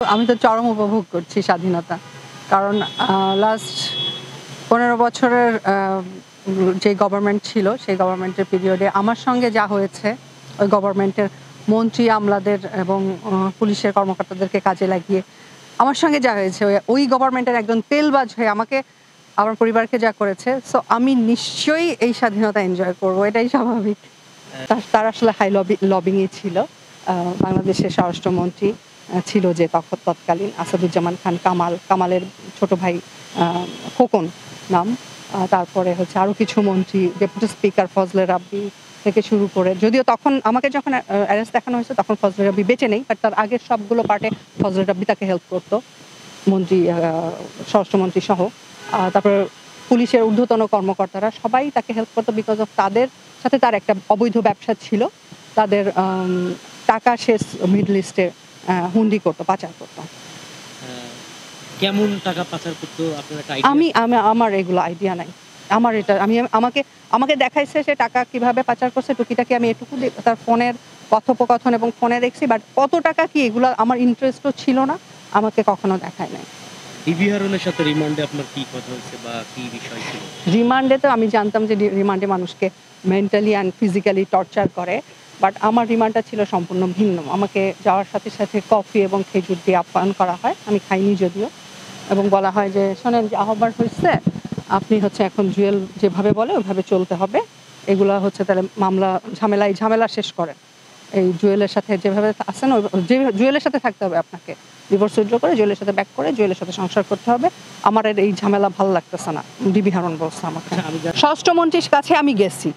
আমি তো চরম উপভোগ করছি স্বাধীনতা, কারণ লাস্ট 15 বছরের যে গভর্নমেন্ট ছিল সেই গভর্নমেন্টের পিরিয়ডে আমার সঙ্গে যা হয়েছে, ওই গভর্নমেন্টের মন্ত্রী আমলাদের এবং পুলিশের কর্মকর্তাদেরকে কাজে লাগিয়ে আমার সঙ্গে যা হয়েছে, ওই গভর্নমেন্টের একজন তেলবাজ হয়ে আমাকে, আমার পরিবারকে যা করেছে, সো আমি নিশ্চয়ই এই স্বাধীনতা এনজয় করব, এটাই স্বাভাবিক। তার আসলে হাই লবিংই ছিল। বাংলাদেশের স্বরাষ্ট্রমন্ত্রী ছিল যে তৎকালীন আসাদুজ্জামান খান কামালের ছোট ভাই খোকন নাম, তারপরে হচ্ছে আরও কিছু মন্ত্রী, ডেপুটি স্পিকার ফজলে রাব্বি থেকে শুরু করে, যদিও তখন আমাকে যখন অ্যারেস্ট দেখানো হয়েছে তখন ফজলে রাব্বি বেঁচে নেই, বাট তার আগের সবগুলো পার্টে ফজলে রাব্বি তাকে হেল্প করতো, মন্ত্রী স্বরাষ্ট্রমন্ত্রী সহ। তারপরে পুলিশের ঊর্ধ্বতন কর্মকর্তারা সবাই তাকে হেল্প করতো, বিকজ অফ তাদের সাথে তার একটা অবৈধ ব্যবসা ছিল, তাদের টাকা শেষ মিডল ইস্টে হুন্ডি করতো, পাচার করতো। কেমন টাকা পাচার করতো আপনার একটা আইডিয়া? আমি আমার এগুলো আইডিয়া নাই। আমার এটা আমাকে দেখাইছে সে টাকা কিভাবে পাচার করছে, টুকিটাকি আমি এটুকু তার ফোনের কথোপকথন এবং ফোনে দেখছি, বাট কত টাকা কি এগুলো আমার ইন্টারেস্টও ছিল না, আমাকে কখনো দেখায় নাই। ডিবি হারুনের সাথে রিমান্ডে আপনার কি কথা হয়েছে বা কি বিষয় ছিল? রিমান্ডে তো আমি জানতাম যে রিমান্ডে মানুষকে মেন্টালি অ্যান্ড ফিজিক্যালি টর্চার করে, বাট আমার রিমান্ডটা ছিল সম্পূর্ণ ভিন্ন। আমাকে যাওয়ার সাথে সাথে কফি এবং খেজুর দিয়ে আপ্যায়ন করা হয়, আমি খাইনি যদিও, এবং বলা হয় যে শোনেন, যে আহ্বান হয়েছে, আপনি হচ্ছে এখন জুয়েল যেভাবে বলে ওইভাবে চলতে হবে, এগুলো হচ্ছে তাহলে মামলা ঝামেলা শেষ করেন, এই জুয়েলের সাথে যেভাবে আছেন যে জুয়েলের সাথে থাকতে হবে, আপনাকে ডিভোর্স উইথড্র করে জুয়েলের সাথে ব্যাক করে জুয়েলের সাথে সংসার করতে হবে, আমার এই ঝামেলা ভালো লাগতেছে না, ডিবি হারুন বলছে আমাকে। স্বরাষ্ট্রমন্ত্রীর কাছে আমি গেছি,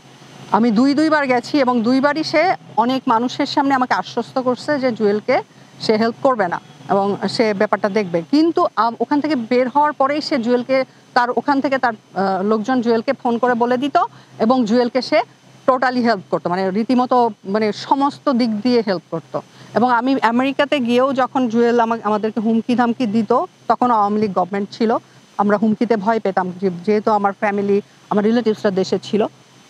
আমি দুইবার গেছি, এবং দুইবারই সে অনেক মানুষের সামনে আমাকে আশ্বস্ত করছে যে জুয়েলকে সে হেল্প করবে না এবং সে ব্যাপারটা দেখবে, কিন্তু ওখান থেকে বের হওয়ার পরেই সে জুয়েলকে ওখান থেকে তার লোকজন জুয়েলকে ফোন করে বলে দিত, এবং জুয়েলকে সে টোটালি হেল্প করতো, মানে রীতিমতো মানে সমস্ত দিক দিয়ে হেল্প করতো। এবং আমি আমেরিকাতে গিয়েও যখন জুয়েল আমাদেরকে হুমকি ধামকি দিত, তখন আওয়ামী লীগ গভর্নমেন্ট ছিল, আমরা হুমকিতে ভয় পেতাম, যেহেতু আমার ফ্যামিলি, আমার রিলেটিভসরা দেশে ছিল।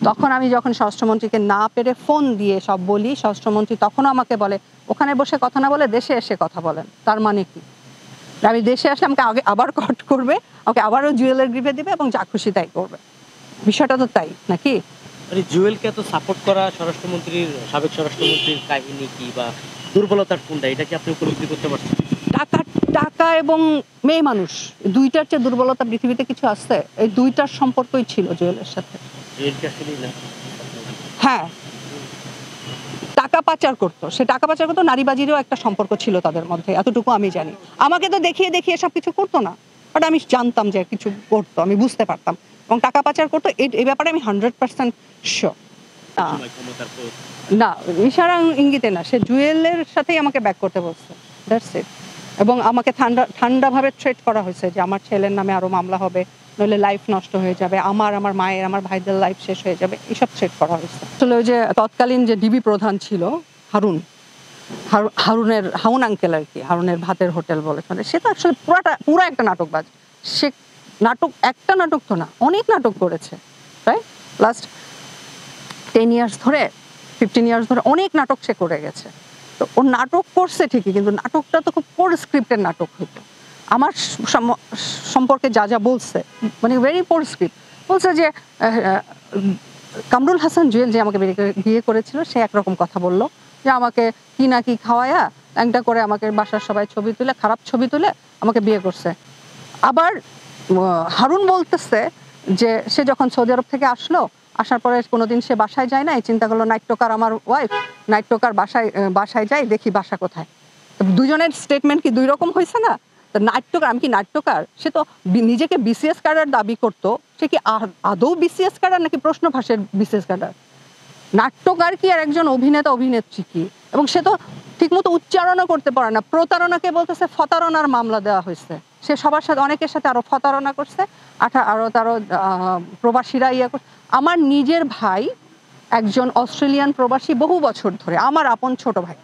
তখন আমি যখন স্বরাষ্ট্রমন্ত্রীকে না পেরে ফোন দিয়ে সব বলি, স্বরাষ্ট্রমন্ত্রী তখনও আমাকে বলে, ওখানে বসে কথা না বলে দেশে এসে কথা বলেন। তার মানে কি, আমি দেশে আসলে আমাকে আবার কট করবে, আমাকে আবারও জুয়েলের গ্রিপে দিবে এবং যা খুশি তাই করবে। বিষয়টা তো তাই নাকি? জুয়েলকে এত সাপোর্ট করা সাবেক স্বরাষ্ট্রমন্ত্রীর কাহিনী কি বা দুর্বলতার কোনটা, এটা কি আপনি উপলব্ধি করতে পারছেন? টাকা এবং মেয়ে মানুষ, দুইটার চেয়ে দুর্বলতা পৃথিবীতে কিছু আছে? এই দুইটার সম্পর্কই ছিল জুয়েলের সাথে। হ্যাঁ, টাকা পাচার করতো, সে টাকা পাচার করতো, নারীবাজিরও একটা সম্পর্ক ছিল তাদের মধ্যে, এতটুকু আমি জানি। আমাকে তো দেখিয়ে সব কিছু করতো না, বাট আমি জানতাম যে কিছু করতো, আমি বুঝতে পারতাম, এবং টাকা পাচার করতো, এই ব্যাপারে আমি 100% শিওর। না, ইশারা ইঙ্গিতে না, সে জুয়েলের সাথেই আমাকে ব্যাক করতে বলছে, দ্যাটস ইট। এবং আমাকে ঠান্ডাভাবে থ্রেট করা হয়েছে যে আমার ছেলের নামে আরো মামলা হবে, নইলে লাইফ নষ্ট হয়ে যাবে, আমার মায়ের, আমার ভাইদের লাইফ শেষ হয়ে যাবে, এইসব থ্রেট করা হয়েছে। আসলে ওই যে তৎকালীন যে ডিবি প্রধান ছিল হারুন আঙ্কেল আর কি, হারুনের ভাতের হোটেল বলে, মানে সে তো আসলে পুরো একটা নাটকবাজ। সে একটা নাটক তো না, অনেক নাটক করেছে, রাইট? লাস্ট 10 ইয়ার্স ধরে, 15 ইয়ার্স ধরে অনেক নাটক সে করে গেছে। তো ও নাটক করছে ঠিকই, কিন্তু নাটকটা তো খুব পোর স্ক্রিপ্টের নাটক হতো। আমার সম্পর্কে যা বলছে, মানে ভেরি পোর স্ক্রিপ্ট। বলছে যে কামরুল হাসান জুয়েল যে আমাকে বিয়ে করেছিল, সে একরকম কথা বললো, যে আমাকে কি না কি খাওয়ায়া একটা করে আমাকে বাসার সবাই খারাপ ছবি তুলে আমাকে বিয়ে করছে। আবার হারুন বলতেছে যে সে যখন সৌদি আরব থেকে আসার পরে কোনোদিন সে বাসায় যায় না, এই চিন্তা করলো নাইট্যকার আমার ওয়াইফ, নাইট্যকার বাসায় যাই, দেখি বাসা কোথায়। দুজনের স্টেটমেন্ট কি দুই রকম হয়েছে না? নাট্যকার, আমি কি নাট্যকার? সে তো নিজেকে বিসিএস ক্যাডার দাবি করতো, সে কি আদৌ বিসিএস ক্যাডার নাকি প্রশ্নভাসের বিসিএস ক্যাডার? নাট্যকার কি আর একজন অভিনেত্রী কি? এবং সে তো ঠিকমতো উচ্চারণও করতে পারে না। প্রতারণাকে বলতেছে ফতারণার মামলা দেওয়া হয়েছে, সে সবার সাথে, অনেকের সাথে আরো প্রতারণা করছে, তারও প্রবাসীরা আমার নিজের ভাই একজন অস্ট্রেলিয়ান প্রবাসী, বহু বছর ধরে, আমার আপন ছোট ভাই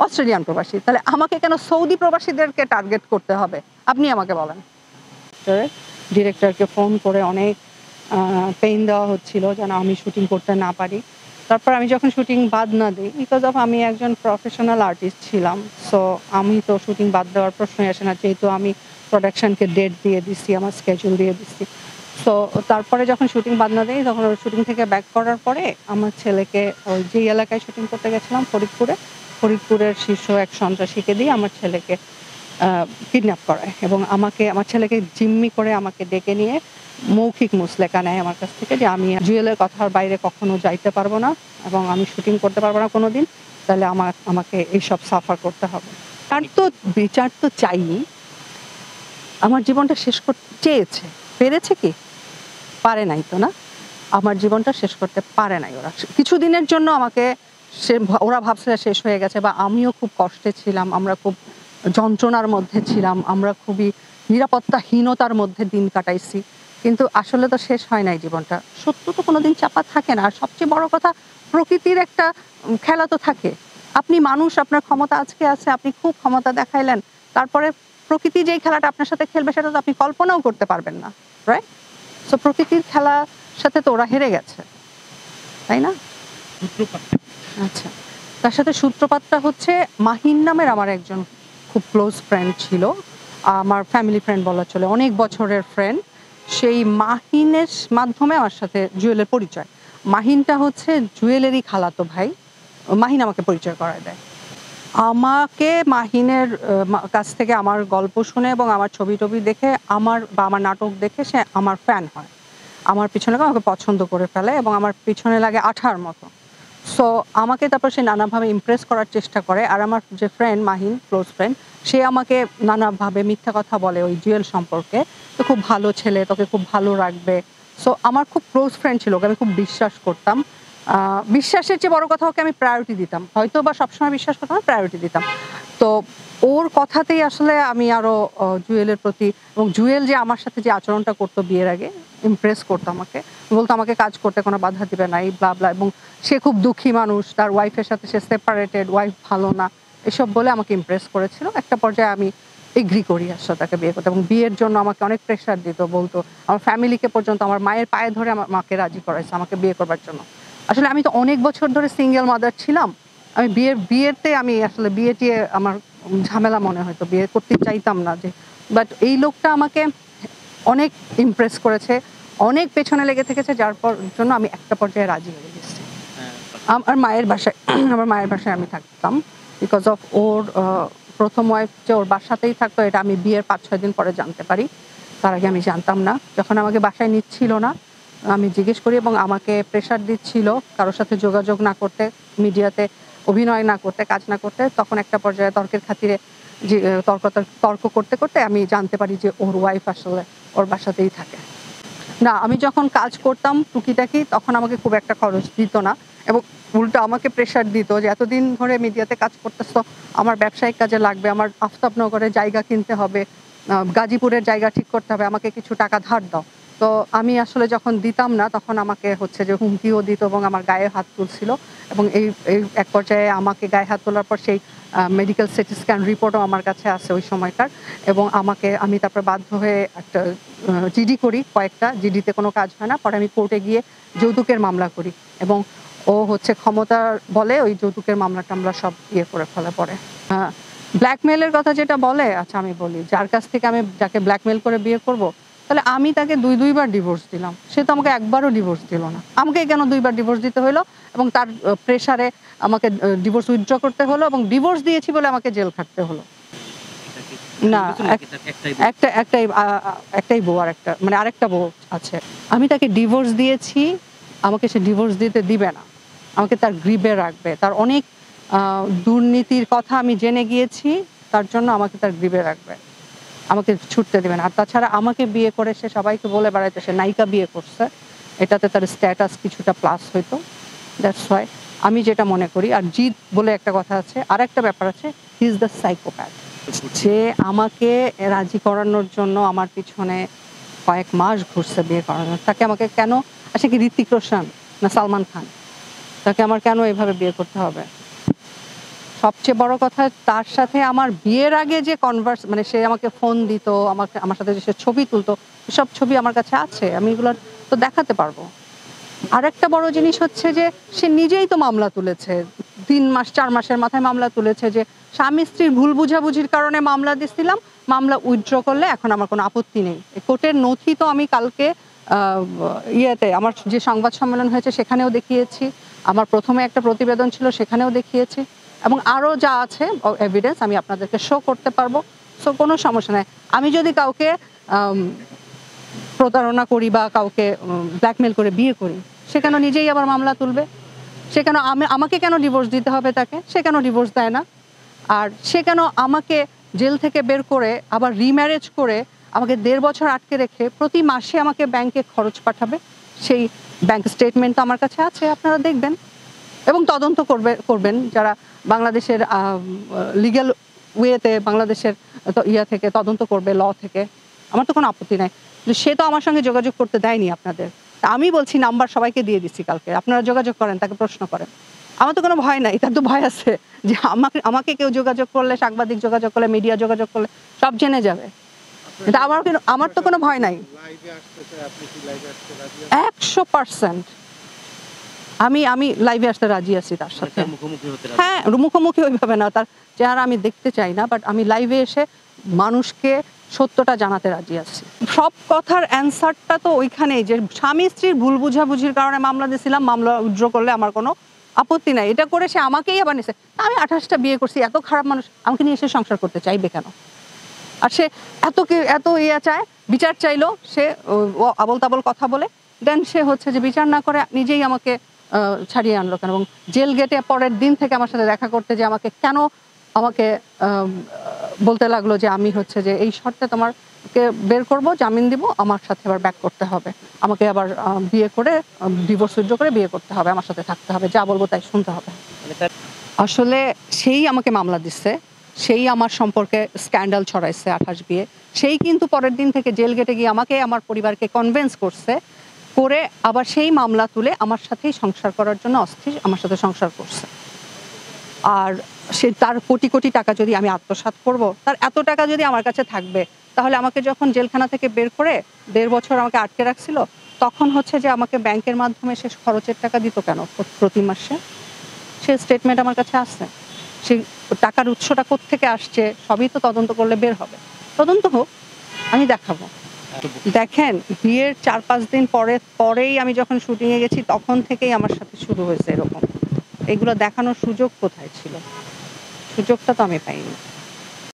অস্ট্রেলিয়ান প্রবাসী, তাহলে আমাকে কেন সৌদি প্রবাসীদেরকে টার্গেট করতে হবে? আপনি আমাকে বলেন। ডিরেক্টরকে ফোন করে অনেক পেইন দেওয়া হচ্ছিল যেন আমি শুটিং করতে না পারি, তারপর আমি যখন শুটিং বাদ না দিই, বিকজ অফ আমি একজন প্রফেশনাল আর্টিস্ট ছিলাম, সো আমি তো শুটিং বাদ দেওয়ার প্রশ্নই আসে না, যেহেতু আমি প্রোডাকশনকে ডেট দিয়ে দিচ্ছি, আমার স্কেজুল দিয়ে দিচ্ছি। সো তারপরে যখন শুটিং বাদ না দিই, তখন শুটিং থেকে ব্যাক করার পরে আমার ছেলেকে ওই যেই এলাকায় শুটিং করতে গেছিলাম ফরিদপুরের শীর্ষ এক সন্ত্রাসীকে দিয়ে আমার ছেলেকে কিডন্যাপ করায় এবং আমার ছেলেকে জিম্মি করে আমাকে ডেকে নিয়ে মৌখিক মুচলেকা নেয় আমার কাছ থেকে যে আমি জুয়েলের কথার বাইরে কখনো যাইতে পারবো না এবং আমি শুটিং করতে পারবো না কোনোদিন, তাহলে আমাকে এইসব সাফার করতে হবে। আর তো বিচার তো চাই, আমার জীবনটা শেষ করতে চেয়েছে, পেরেছে কি? পারে নাই তো, না? আমার জীবনটা শেষ করতে পারে নাই ওরা। কিছুদিনের জন্য আমাকে ওরা ভাবছে শেষ হয়ে গেছে, বা আমিও খুব কষ্টে ছিলাম, আমরা খুব যন্ত্রণার মধ্যে ছিলাম, আমরা খুবই নিরাপত্তাহীনতার মধ্যে দিন কাটাইছি, কিন্তু আসলে তো শেষ হয় নাই জীবনটা। সত্য তো কোনোদিন চাপা থাকে না। আর সবচেয়ে বড় কথা, প্রকৃতির একটা খেলা তো থাকে। আপনি মানুষ, আপনার ক্ষমতা আজকে আছে, আপনি খুব ক্ষমতা দেখাইলেন, তারপরে প্রকৃতি যেই খেলাটা আপনার সাথে খেলবে সেটা তো আপনি কল্পনাও করতে পারবেন না, রাইট? সো প্রকৃতির খেলার সাথে তো ওরা হেরে গেছে, তাই না? আচ্ছা, তার সাথে সূত্রপাতটা হচ্ছে মাহিন নামের আমার একজন খুব ক্লোজ ফ্রেন্ড ছিল, আমার ফ্যামিলি ফ্রেন্ড বলা চলে, অনেক বছরের ফ্রেন্ড। সেই মাহিনের মাধ্যমে আমার সাথে জুয়েলের পরিচয়। মাহিনটা হচ্ছে জুয়েলেরই খালাতো ভাই। মাহিন আমাকে পরিচয় করায় দেয়। আমাকে মাহিনের কাছ থেকে আমার গল্প শুনে এবং আমার ছবি টবি দেখে আমার নাটক দেখে সে আমার ফ্যান হয়, আমার পিছনে আমাকে পছন্দ করে ফেলে এবং আমার পিছনে লাগে আঠার মতো। সো আমাকে তারপর সে নানাভাবে ইমপ্রেস করার চেষ্টা করে। আর আমার যে ফ্রেন্ড মাহিন, ক্লোজ ফ্রেন্ড, সে আমাকে নানাভাবে মিথ্যা কথা বলে ওই জুয়েল সম্পর্কে, তো খুব ভালো ছেলে, তোকে খুব ভালো রাখবে। সো আমার খুব ক্লোজ ফ্রেন্ড ছিল, ওকে আমি খুব বিশ্বাস করতাম। বিশ্বাসের চেয়ে বড় কথা, ওকে আমি প্রায়োরিটি দিতাম, হয়তো বা সবসময় বিশ্বাস করতাম না, প্রায়োরিটি দিতাম। তো ওর কথাতেই আসলে আমি আরো জুয়েলের প্রতি, এবং জুয়েল যে আমার সাথে যে আচরণটা করতো বিয়ের আগে, ইমপ্রেস করতো আমাকে, বলতো আমাকে কাজ করতে কোনো বাধা দিবে না, এই ব্লা ব্লা, এবং সে খুব দুঃখী মানুষ, তার ওয়াইফের সাথে সে সেপারেটেড, ওয়াইফ ভালো না, এসব বলে আমাকে ইমপ্রেস করেছিল। একটা পর্যায়ে আমি এগ্রি করি আসলে তাকে বিয়ে করতে, এবং বিয়ের জন্য আমাকে অনেক প্রেশার দিত, বলতো আমার ফ্যামিলিকে পর্যন্ত, আমার মায়ের পায়ে ধরে আমার মাকে রাজি করাইছে আমাকে বিয়ে করবার জন্য। আসলে আমি তো অনেক বছর ধরে সিঙ্গেল মাদার ছিলাম, আমি বিয়েতে আমি আসলে বিয়ে টিয়ে আমার ঝামেলা মনে হয়তো, বিয়ে করতে চাইতাম না যে, বাট এই লোকটা আমাকে অনেক ইমপ্রেস করেছে, অনেক পেছনে লেগে থেকেছে, যার জন্য আমি একটা পর্যায়ে রাজি হয়ে গেছি। আমার মায়ের বাসায় আমি থাকতাম, বিকজ অফ ওর প্রথম ওয়াইফ যে ওর বাসাতেই থাকতো, এটা আমি বিয়ের 5-6 দিন পরে জানতে পারি, তার আগে আমি জানতাম না। যখন আমাকে বাসায় নিচ্ছিল না, আমি জিজ্ঞেস করি এবং আমাকে প্রেশার দিচ্ছিল কারোর সাথে যোগাযোগ না করতে, মিডিয়াতে অভিনয় না করতে, কাজ না করতে, তখন একটা পর্যায়ে তর্কের খাতিরে যে তর্ক করতে করতে আমি জানতে পারি যে ওর ওয়াইফ আসলে ওর বাসাতেই থাকে। না, আমি যখন কাজ করতাম টুকিটাকি, তখন আমাকে খুব একটা খরচ দিত না, এবং উল্টো আমাকে প্রেশার দিত যে এতদিন ধরে মিডিয়াতে কাজ করতেছ, আমার ব্যবসায়িক কাজে লাগবে, আমার আফতাবনগরে জায়গা কিনতে হবে, গাজীপুরের জায়গা ঠিক করতে হবে, আমাকে কিছু টাকা ধার দাও। তো আমি আসলে যখন দিতাম না, তখন আমাকে হচ্ছে যে হুমকিও দিত এবং আমার গায়ে হাত তুলছিল, এবং এই এক পর্যায়ে আমাকে গায়ে হাত তোলার পর সেই মেডিকেল সিটি স্ক্যান রিপোর্টও আমার কাছে আছে ওই সময়কার, এবং আমি তারপর বাধ্য হয়ে একটা জিডি করি, কয়েকটা জিডিতে কোনো কাজ হয় না, পরে আমি কোর্টে গিয়ে যৌতুকের মামলা করি, এবং ও হচ্ছে ক্ষমতার বলে ওই যৌতুকের মামলা টামলা সব করে ফেলে পরে। ব্ল্যাকমেলের কথা যেটা বলে, আচ্ছা আমি বলি, যার কাছ থেকে আমি যাকে ব্ল্যাকমেল করে বিয়ে করব, তাহলে আমি তাকে 2-2বার ডিভোর্স দিলাম, সে তো আমাকে একবারও ডিভোর্স দিল না, আমাকে কেন 2বার ডিভোর্স দিতে হলো, এবং তার প্রেশারে আমাকে ডিভোর্স উইথড্র করতে হলো, এবং ডিভোর্স দিয়েছি বলে আমাকে জেল খাটতে হলো। না, একটাই বউ, আর একটা মানে আরেকটা বউ আছে। আমি তাকে ডিভোর্স দিয়েছি, আমাকে সে ডিভোর্স দিতে দিবে না, আমাকে তার গ্রিপে রাখবে, তার অনেক দুর্নীতির কথা আমি জেনে গিয়েছি, তার জন্য আমাকে তার গ্রিপে রাখবে, আমাকে ছুটতে দেবে না। আর তাছাড়া আমাকে বিয়ে করে সে সবাইকে বলে বেড়াইতো সে নায়িকা বিয়ে করছে, এটাতে তার স্ট্যাটাস কিছুটা প্লাস হইতো, দ্যাটস ওয়াই আমি যেটা মনে করি। আর জিদ বলে একটা কথা আছে, আর একটা ব্যাপার আছে, হি ইজ দ্য সাইকোপ্যাথ। সে আমাকে রাজি করানোর জন্য আমার পিছনে কয়েক মাস ঘুরছে বিয়ে করানোর, তাকে আমাকে কেন, আসে কি ঋত্বিক রোশন না সালমান খান, তাকে আমার কেন এভাবে বিয়ে করতে হবে? সবচেয়ে বড় কথা, তার সাথে আমার বিয়ের আগে যে মানে সে আমাকে ফোন দিত, আমার সাথে যে সে ছবি তুলতো, সব ছবি আমার কাছে আছে, আমি এগুলো তো দেখাতে পারবো। আরেকটা বড় জিনিস হচ্ছে যে সে নিজেই তো মামলা তুলেছে, 3 মাস 4 মাসের মাথায় মামলা তুলেছে যে স্বামী স্ত্রীর ভুল বুঝাবুঝির কারণে মামলা দিছিলাম, মামলা উইথড্র করলে এখন আমার কোনো আপত্তি নেই। কোর্টের নথি তো আমি কালকে ইয়েতে আমার যে সংবাদ সম্মেলন হয়েছে সেখানেও দেখিয়েছি, আমার প্রথমে একটা প্রতিবেদন ছিল সেখানেও দেখিয়েছি, এবং আরও যা আছে এভিডেন্স আমি আপনাদেরকে শো করতে পারবো। সো কোনো সমস্যা নেই। আমি যদি কাউকে প্রতারণা করি বা কাউকে ব্ল্যাকমেল করে বিয়ে করি, সে কেন নিজেই আবার মামলা তুলবে? সে কেন আমাকে কেন ডিভোর্স দিতে হবে তাকে? সে কেন ডিভোর্স দেয় না? আর সে কেন আমাকে জেল থেকে বের করে আবার রিম্যারেজ করে আমাকে 1.5 বছর আটকে রেখে প্রতি মাসে আমাকে ব্যাংকে খরচ পাঠাবে? সেই ব্যাংক স্টেটমেন্ট তো আমার কাছে আছে, আপনারা দেখবেন এবং তদন্ত করবেন যারা বাংলাদেশের লিগ্যাল ওয়েতে বাংলাদেশের ইয়া থেকে তদন্ত করবে, ল থেকে। আমার তো কোনো আপত্তি নাই, কিন্তু সে তো আমার সঙ্গে যোগাযোগ করতে দেয়নি আপনাদের। আমি বলছি নাম্বার সবাইকে দিয়ে দিচ্ছি, কালকে আপনারা যোগাযোগ করেন, তাকে প্রশ্ন করেন। আমার তো কোনো ভয় নাই, তার তো ভয় আছে যে আমাকে কেউ যোগাযোগ করলে, সাংবাদিক যোগাযোগ করলে, মিডিয়া যোগাযোগ করলে সব জেনে যাবে। কিন্তু আমার তো কোনো ভয় নাই। 100% আমি লাইভে আসতে রাজি আছি তার সাথে। হ্যাঁ, মুখোমুখি ওইভাবে না, তার চেহারা আমি দেখতে চাই না, বাট আমি লাইভে এসে মানুষকে সত্যটা জানাতে রাজি আছি। সব কথার অ্যান্সারটা তো ওইখানেই যে স্বামী স্ত্রীর ভুল বুঝাবুঝির কারণে মামলা দিয়েছিলাম, মামলা উইথড্র করলে আমার কোনো আপত্তি নাই। এটা করে সে আমাকেই আবার নিছে, আমি 28টা বিয়ে করছি, এত খারাপ মানুষ আমাকে নিয়ে এসে সংসার করতে চাইবে কেন? আর সে এত ইয়ে চায়, বিচার চাইলো, সে আবল তাবল কথা বলে দেন সে হচ্ছে যে বিচার না করে নিজেই আমাকে ছাড়িয়ে আনলো কেন? এবং জেল গেটে পরের দিন থেকে আমার সাথে দেখা করতে, যে আমাকে বলতে লাগলো যে আমি হচ্ছে যে এই শর্তে তোমাকে বের করব, জামিন দিব, আমার সাথে আবার ব্যাক করতে হবে, আমাকে আবার বিয়ে করে ডিভোর্স উইথড্র করে বিয়ে করতে হবে, আমার সাথে থাকতে হবে, যা বলবো তাই শুনতে হবে। আসলে সেই আমাকে মামলা দিচ্ছে, সেই আমার সম্পর্কে স্ক্যান্ডাল ছড়াইছে 28 বিয়ে, সেই কিন্তু পরের দিন থেকে জেল গেটে গিয়ে আমাকে আমার পরিবারকে কনভিন্স করে আবার সেই মামলা তুলে আমার সাথেই সংসার করার জন্য অস্থির, আমার সাথে সংসার করছে। আর সে তার কোটি কোটি টাকা যদি আমি আত্মসাৎ করব, তার এত টাকা যদি আমার কাছে থাকবে, তাহলে আমাকে যখন জেলখানা থেকে বের করে 1.5 বছর আমাকে আটকে রাখছিল, তখন হচ্ছে যে আমাকে ব্যাংকের মাধ্যমে সে খরচের টাকা দিত কেন প্রতি মাসে? সে স্টেটমেন্ট আমার কাছে আছে, সেই টাকার উৎসটা কোত্থেকে আসছে সবই তো তদন্ত করলে বের হবে। তদন্ত হোক, আমি দেখাবো। দেখেন, বিয়ের 4-5 দিন পরেই আমি যখন শুটিংয়ে গেছি তখন থেকেই আমার সাথে শুরু হয়েছে এরকম। এগুলো দেখানোর সুযোগ কোথায় ছিল? সুযোগটা তো আমি পাইনি।